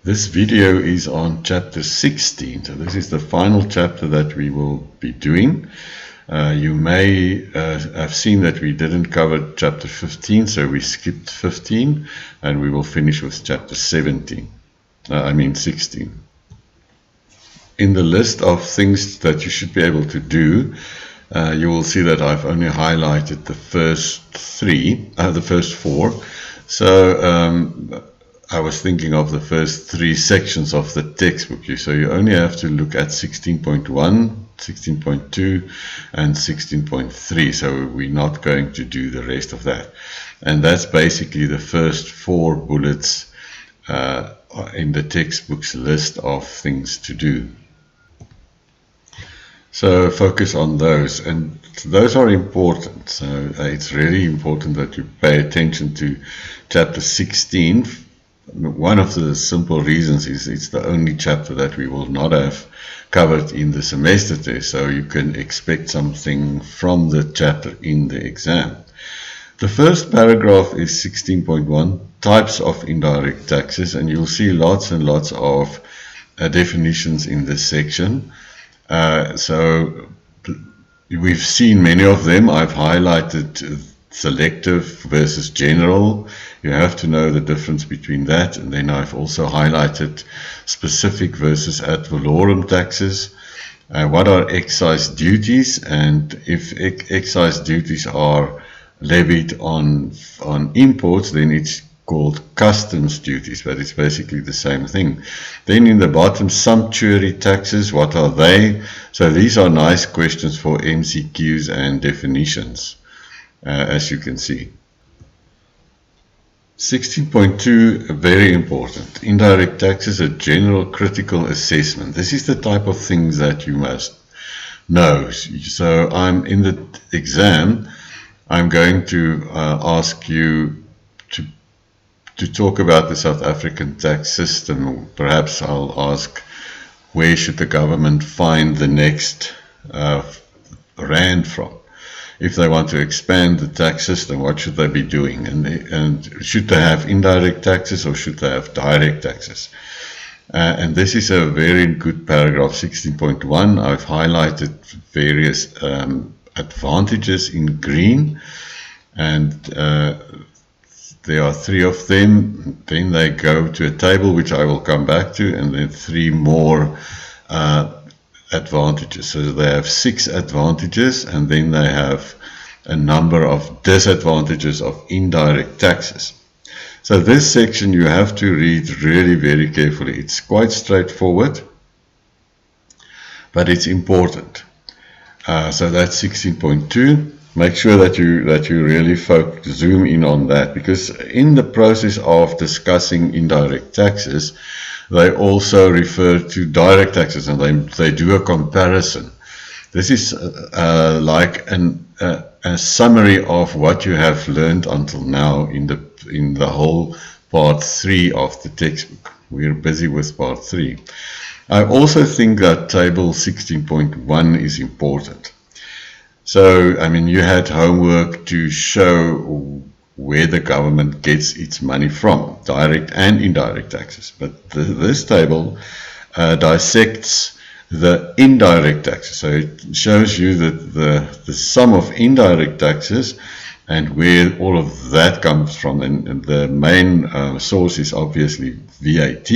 This video is on chapter 16, so this is the final chapter that we will be doing. You may have seen that we didn't cover chapter 15, so we skipped 15, and we will finish with chapter 16. In the list of things that you should be able to do, you will see that I've only highlighted the first four. So I was thinking of the first three sections of the textbook. So you only have to look at 16.1, 16.2 and 16.3. So we're not going to do the rest of that. And that's basically the first four bullets in the textbook's list of things to do. So focus on those, and those are important. So it's really important that you pay attention to chapter 16. One of the simple reasons is it's the only chapter that we will not have covered in the semester test, so you can expect something from the chapter in the exam. The first paragraph is 16.1, types of indirect taxes, and you'll see lots and lots of definitions in this section. So we've seen many of them. I've highlighted selective versus general. You have to know the difference between that, and then I've also highlighted specific versus ad valorem taxes. What are excise duties, and if excise duties are levied on imports, then it's called customs duties, but it's basically the same thing. Then in the bottom, sumptuary taxes, what are they? So these are nice questions for MCQs and definitions, as you can see. 16.2, very important. Indirect taxes, a general critical assessment. This is the type of things that you must know. So I'm in the exam, I'm going to ask you to talk about the South African tax system. Perhaps I'll ask, where should the government find the next rand from? If they want to expand the tax system, what should they be doing? And should they have indirect taxes or should they have direct taxes? And this is a very good paragraph, 16.1. I've highlighted various advantages in green, and there are three of them. Then they go to a table which I will come back to, and then three more advantages. So they have 6 advantages, and then they have a number of disadvantages of indirect taxes. So this section you have to read really very carefully. It's quite straightforward, but it's important. So that's 16.2. Make sure that you really zoom in on that, because in the process of discussing indirect taxes, they also refer to direct taxes, and they do a comparison. This is like a summary of what you have learned until now in the whole part 3 of the textbook. We're busy with part 3. I also think that table 16.1 is important. So, I mean, you had homework to show where the government gets its money from, direct and indirect taxes. But this table dissects the indirect taxes. So it shows you that the sum of indirect taxes and where all of that comes from. And the main source is obviously VAT,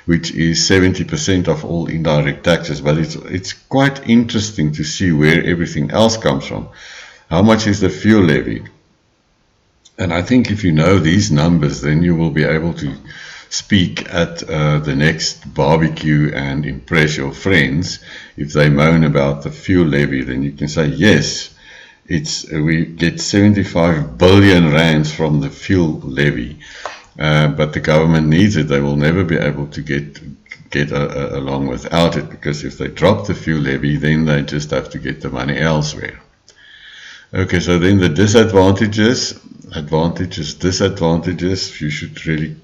which is 70% of all indirect taxes, but it's quite interesting to see where everything else comes from. How much is the fuel levy? And I think if you know these numbers, then you will be able to speak at the next barbecue and impress your friends. If they moan about the fuel levy, then you can say, yes, we get 75 billion rands from the fuel levy. But the government needs it. They will never be able to get along without it, because if they drop the fuel levy, then they just have to get the money elsewhere. Okay, so then the disadvantages, advantages, disadvantages, you should really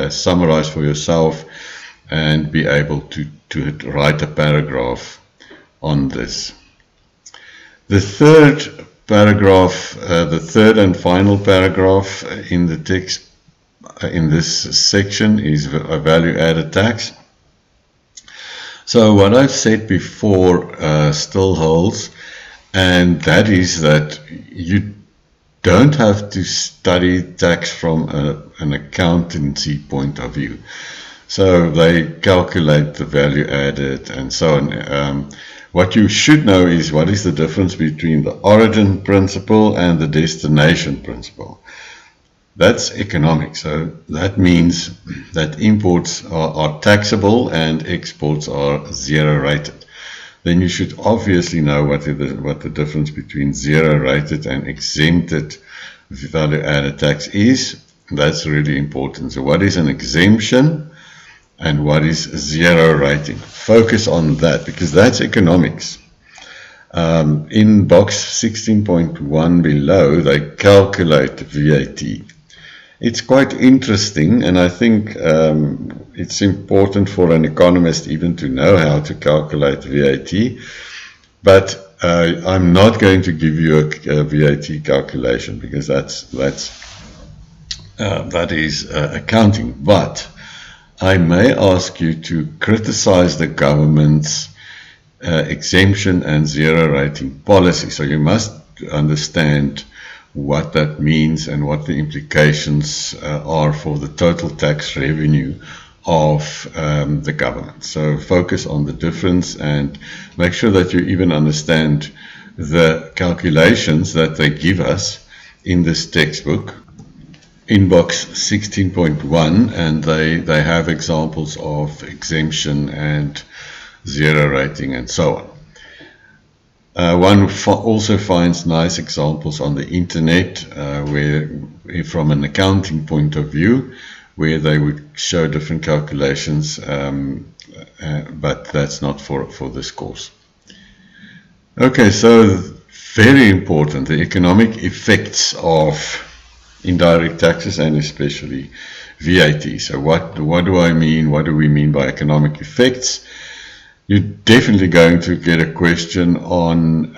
summarize for yourself and be able to write a paragraph on this. The third paragraph, the third and final paragraph in the text, in this section is a value-added tax. So what I've said before still holds, and that is that you don't have to study tax from an accountancy point of view. So they calculate the value added and so on. What you should know is what is the difference between the origin principle and the destination principle. That's economics. So that means that imports are taxable and exports are zero rated. Then you should obviously know what the difference between zero rated and exempted value added tax is. That's really important. So what is an exemption and what is zero rating? Focus on that because that's economics. In box 16.1 below, they calculate VAT. It's quite interesting, and I think it's important for an economist even to know how to calculate VAT. But I'm not going to give you a VAT calculation because that is accounting. But I may ask you to criticize the government's exemption and zero rating policy. So you must understand what that means and what the implications are for the total tax revenue of the government. So focus on the difference and make sure that you even understand the calculations that they give us in this textbook in box 16.1, and they have examples of exemption and zero rating and so on. One also finds nice examples on the internet where, from an accounting point of view, where they would show different calculations, but that's not for this course. Okay, so very important, the economic effects of indirect taxes and especially VAT. So what do I mean? What do we mean by economic effects? You're definitely going to get a question on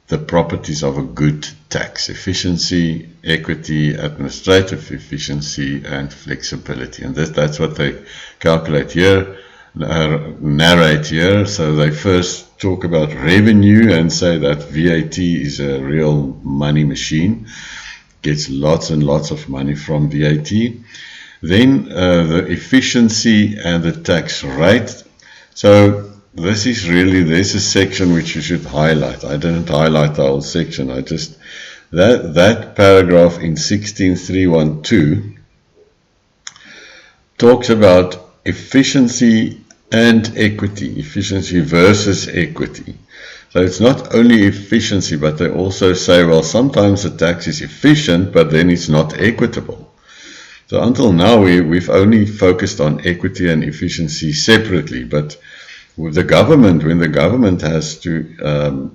the properties of a good tax: efficiency, equity, administrative efficiency, and flexibility. And that's what they calculate here, narrate here. So they first talk about revenue and say that VAT is a real money machine, gets lots and lots of money from VAT. Then the efficiency and the tax rate. So this is really, there's a section which you should highlight. I didn't highlight the whole section. I just, that paragraph in 16.312 talks about efficiency and equity, efficiency versus equity. So it's not only efficiency, but they also say, well, sometimes the tax is efficient, but then it's not equitable. So until now, we've only focused on equity and efficiency separately, but with the government, when the government has to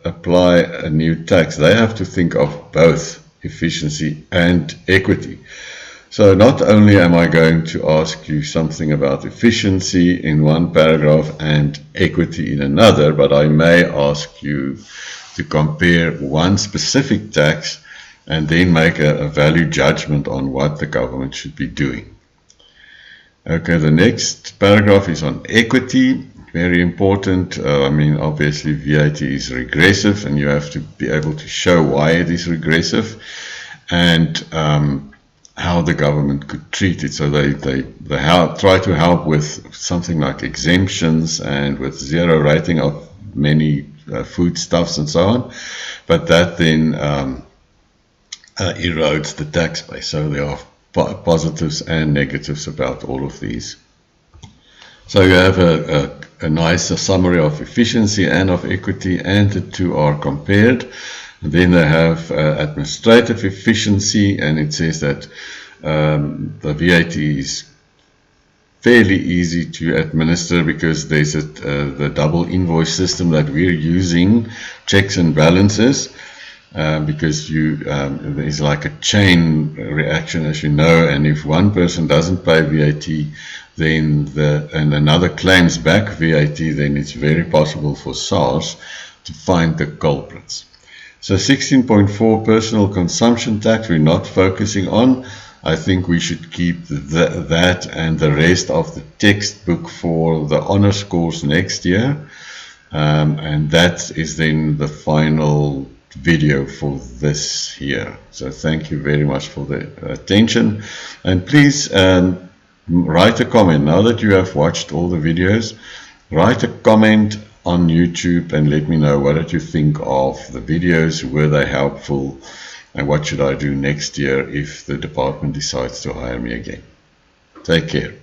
apply a new tax, they have to think of both efficiency and equity. So not only am I going to ask you something about efficiency in one paragraph and equity in another, but I may ask you to compare one specific tax and then make a value judgment on what the government should be doing. Okay, the next paragraph is on equity. Very important. I mean, obviously VAT is regressive and you have to be able to show why it is regressive and how the government could treat it. So they try to help with something like exemptions and with zero rating of many foodstuffs and so on, but that then erodes the tax base. So there are positives and negatives about all of these. So you have a nice summary of efficiency and of equity, and the two are compared. And then they have administrative efficiency, and it says that the VAT is fairly easy to administer because there's the double invoice system that we're using, checks and balances. Because there's like a chain reaction, as you know, and if one person doesn't pay VAT, then and another claims back VAT, then it's very possible for SARS to find the culprits. So 16.4 personal consumption tax we're not focusing on. I think we should keep that and the rest of the textbook for the honors course next year. And that is then the final video for this year. So thank you very much for the attention, and please write a comment. Now that you have watched all the videos, write a comment on YouTube and let me know what did you think of the videos, were they helpful, and what should I do next year if the department decides to hire me again. Take care.